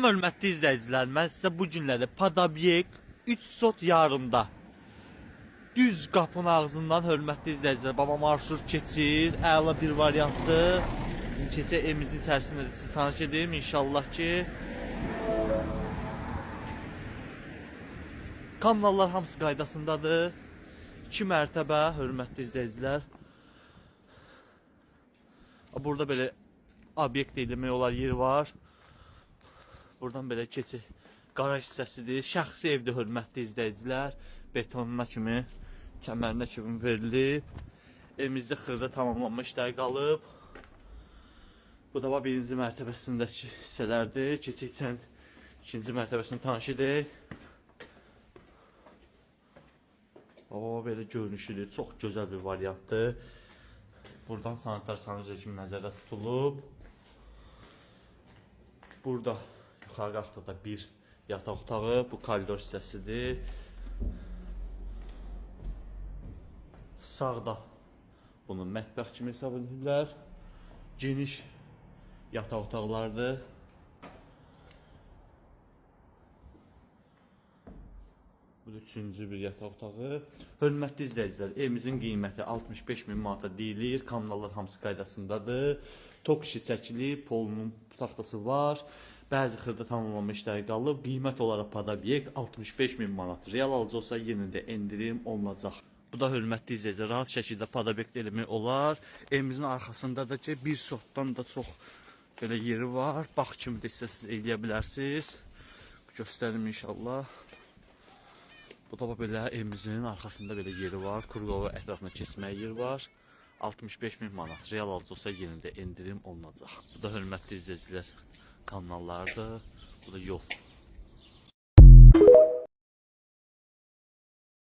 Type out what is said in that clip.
Hörmətli izləyicilər, mən sizə bu günləri Podobyek 3 sot yarımda düz qapının ağzından hörmətli izləyicilər, baba marşrut keçir, əla bir variantdır. Keçə evimizin içərisində də sizi tanış edeyim inşallah ki. Kanallar hamısı qaydasındadır. 2 mərtəbə hörmətli izləyicilər. Burada belə obyekt eləmək olar yer var. Buradan belə keçir. Qaraj hissəsidir. Şəxsi evdir hörmətli izləyicilər. Betonuna kimi, kəmərinə kimi verilib. Evimizdə xırda tamamlanma işləri qalıb. Bu da birinci mərtəbəsindəki hissələrdir. Keçəkcən ikinci mərtəbəsini tanış edək. Belə görünüşüdür. Çox gözəl bir variantdır. Buradan sanitar sanitariya kimi nəzərdə tutulub. Burada yuxarı qatda da bir yataq otağı, bu koridor hissəsidir. Sağda bunu mətbəx kimi hesab edirlər. Geniş yataq otaqlardır. Bu da üçüncü bir yataq otağı. Hörmətli izləyicilər, evimizin qiyməti 65.000 manata deyilir. Kanallar hamısı qaydasındadır. Tok işi çəkilib, polunun taxtası var. Bəzi xırda tamamlanma işləri qalıb. Qiymət olaraq Podobyek 65.000 manat. Real alıcı olsa yenə də endirim olunacaq. Bu da hörmətli izləyicilər, rahat şəkildə Podobyekdə eləmək olar. Evimizin arxasında da ki, bir sotdan da çox belə yeri var. Bax kimi də siz eləyə bilərsiniz. Göstərim inşallah. Bu da belə evimizin arxasında belə yeri var. Kurqova ətrafına keçməyə yer var. 65.000 manat. Real alıcı olsa yenə də endirim olunacaq. Bu da hörmətli izləyicilər kanallardır. Bu da yol.